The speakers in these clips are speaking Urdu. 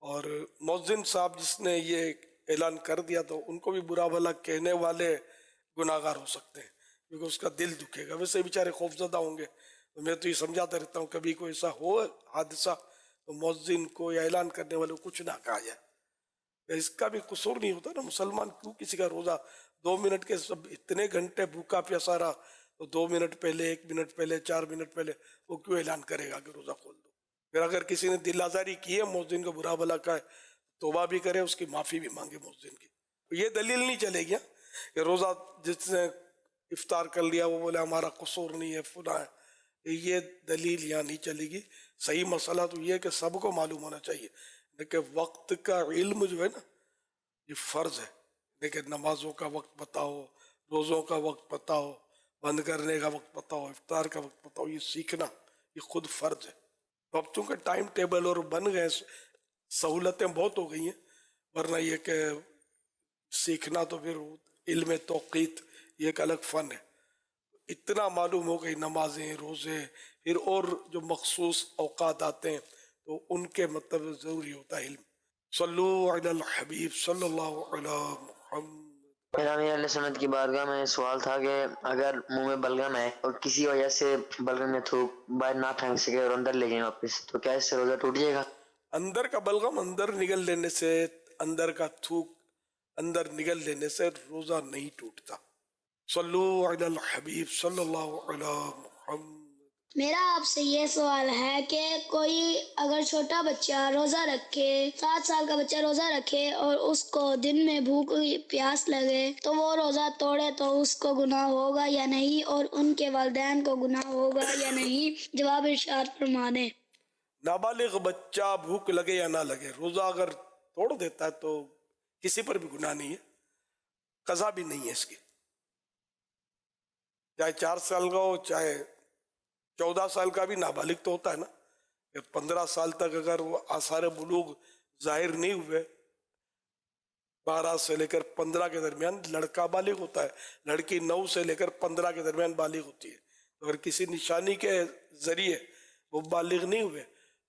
اور مؤذن صاحب جس نے یہ اعلان کر دیا تو ان کو بھی برا بھلا کہنے والے گناہ گار ہو سکتے ہیں، کیونکہ اس کا دل دکھے گا، ویسے بیچارے خوف زدہ ہوں گے. تو میں تو یہ سمجھاتا رہتا ہوں کبھی کوئی ایسا ہو حادثہ تو مؤذن کو یا اعلان کرنے والے کو کچھ نہ کہا جائے. اس کا بھی قصور نہیں ہوتا نا، مسلمان کیوں کسی کا روزہ 2 منٹ کے سب اتنے گھنٹے بھوکا پیاسا رہا تو 2 منٹ پہلے 1 منٹ پہلے 4 منٹ پہلے وہ کیوں اعلان کرے گا کہ روزہ کھول دو؟ پھر اگر کسی نے دل آزاری کی ہے مؤذن کو برا بھلا کا ہے توبہ بھی کرے، اس کی معافی بھی مانگے مؤذن کی. یہ دلیل نہیں چلے گی کہ روزہ جس نے افطار کر لیا وہ بولے ہمارا قصور نہیں ہے فلاں ہے. یہ دلیل یہاں نہیں چلے گی. صحیح مسئلہ تو یہ ہے کہ سب کو معلوم ہونا چاہیے کہ وقت کا علم جو ہے نا یہ فرض ہے. لیکن نمازوں کا وقت بتاؤ، روزوں کا وقت بتاؤ، بند کرنے کا وقت بتاؤ، افطار کا وقت بتاؤ، یہ سیکھنا یہ خود فرض ہے. تو اب چونکہ ٹائم ٹیبل اور بن گئے، سہولتیں بہت ہو گئی ہیں، ورنہ یہ کہ سیکھنا تو پھر علم توقیت یہ ایک الگ فن ہے. اتنا معلوم ہو گئی نمازیں روزے، پھر اور جو مخصوص اوقات آتے ہیں تو ان کے مطلب ضروری ہوتا ہے علم. صلو علی الحبیب صلی اللہ علی محمد. میرا امیر علیہ سنت کی بارگاہ میں سوال تھا کہ اگر منہ میں بلغم ہے اور کسی وجہ سے بلغم میں تھوک باہر نہ پھینک سکے اور اندر لے جائیں واپس، تو کیا اس سے روزہ ٹوٹ جائے گا؟ اندر کا بلغم اندر نگل لینے سے، اندر کا تھوک اندر نگل لینے سے روزہ نہیں ٹوٹتا. صلو علی الحبیب صلی اللہ علی محمد. میرا آپ سے یہ سوال ہے کہ کوئی اگر چھوٹا بچہ روزہ رکھے، 7 سال کا بچہ روزہ رکھے اور اس کو دن میں بھوک پیاس لگے تو وہ روزہ توڑے تو اس کو گناہ ہوگا یا نہیں، اور ان کے والدین کو گناہ ہوگا یا نہیں؟ جواب ارشاد فرمانے. نابالغ بچہ بھوک لگے یا نہ لگے روزہ اگر توڑ دیتا ہے تو کسی پر بھی گناہ نہیں ہے، قضا بھی نہیں ہے اس کی. چاہے 4 سال کا ہو چاہے 14 سال کا، بھی نابالغ تو ہوتا ہے نا. 15 سال تک اگر وہ آثار بلوغ ظاہر نہیں ہوئے، 12 سے لے کر 15 کے درمیان لڑکا بالغ ہوتا ہے، لڑکی 9 سے لے کر 15 کے درمیان بالغ ہوتی ہے. اگر کسی نشانی کے ذریعے وہ بالغ نہیں ہوئے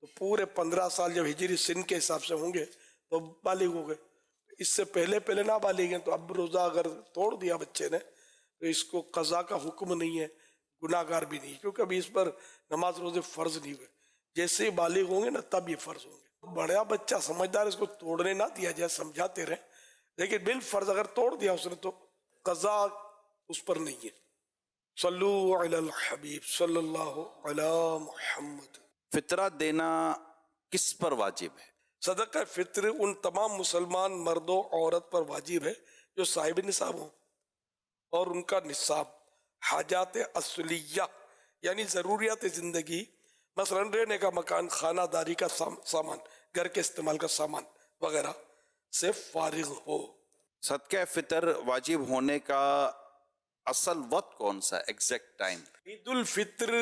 تو پورے 15 سال جب ہجری سن کے حساب سے ہوں گے تو بالغ ہو گئے. اس سے پہلے پہلے نہ بالغ ہیں تو اب روزہ اگر توڑ دیا بچے نے تو اس کو قضا کا حکم نہیں ہے، گناہ گار بھی نہیں، کیونکہ ابھی اس پر نماز روزے فرض نہیں ہوئے. جیسے ہی بالغ ہوں گے نا تب یہ فرض ہوں گے. بڑا بچہ سمجھدار اس کو توڑنے نہ دیا جائے، سمجھاتے رہیں، لیکن بالفرض اگر توڑ دیا اس نے تو قضا اس پر نہیں ہے. صلو علی الحبیب صلی اللہ علی محمد. فطرہ دینا کس پر واجب ہے؟ صدقہ فطر ان تمام مسلمان مرد و عورت پر واجب ہے جو صاحب نصاب ہوں اور ان کا نصاب حاجات اصلیہ یعنی ضروریات زندگی، مثلا رہنے کا مکان، خانہ داری کا سامان، گھر کے استعمال کا سامان وغیرہ سے فارغ ہو. صدقہ فطر واجب ہونے کا اصل وقت کون سا ہے، ایگزیکٹ ٹائم؟ عید الفطر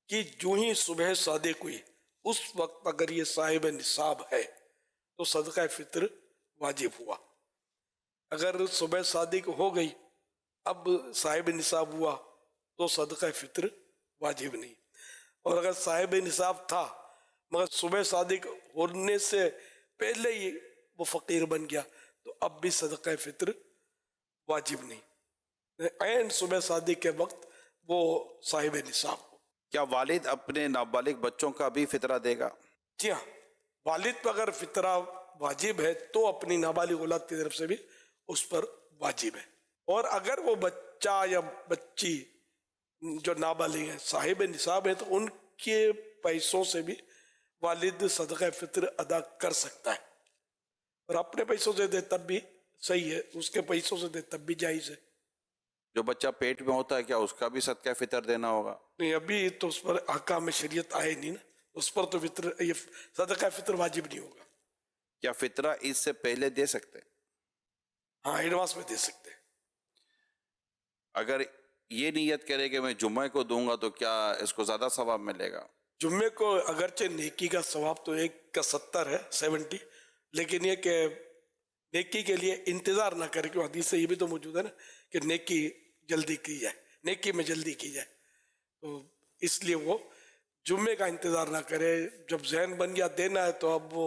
کی جو ہی صبح صادق ہوئی اس وقت اگر یہ صاحب نصاب ہے تو صدقہ فطر واجب ہوا. اگر صبح صادق ہو گئی اب صاحب نصاب ہوا تو صدقہ فطر واجب نہیں. اور اگر صاحب نصاب تھا مگر صبح صادق ہونے سے پہلے ہی وہ فقیر بن گیا تو اب بھی صدقہ فطر واجب نہیں. عین صبح صادق کے وقت وہ صاحب نصاب ہو. کیا والد اپنے نابالغ بچوں کا بھی فطرہ دے گا؟ جی ہاں، والد پر اگر فطرہ واجب ہے تو اپنی نابالغ اولاد کی طرف سے بھی اس پر واجب ہے. اور اگر وہ بچہ یا بچی جو نابالغ ہے صاحب نصاب ہے تو ان کے پیسوں سے بھی والد صدقہ فطر ادا کر سکتا ہے، اور اپنے پیسوں سے دے تب بھی صحیح ہے، اس کے پیسوں سے دے تب بھی جائز ہے. جو بچہ پیٹ میں ہوتا ہے کیا اس کا بھی صدقہ فطر دینا ہوگا؟ نہیں، ابھی تو اس پر احکام شریعت آئے نہیں نا، اس پر تو فطر یہ صدقہ فطر واجب نہیں ہوگا. کیا فطرہ عید سے پہلے دے سکتے؟ ہاں، ایڈوانس میں دے سکتے ہیں. اگر یہ نیت کرے کہ میں جمعہ کو دوں گا تو کیا اس کو زیادہ ثواب ملے گا؟ جمعے کو اگرچہ نیکی کا ثواب تو 1 کا 70 ہے 70، لیکن یہ کہ نیکی کے لیے انتظار نہ کرے، کہ حدیث سے یہ بھی تو موجود ہے نا کہ نیکی جلدی کی جائے، نیکی میں جلدی کی جائے. تو اس لیے وہ جمعے کا انتظار نہ کرے، جب ذہن بن گیا دینا ہے تو اب وہ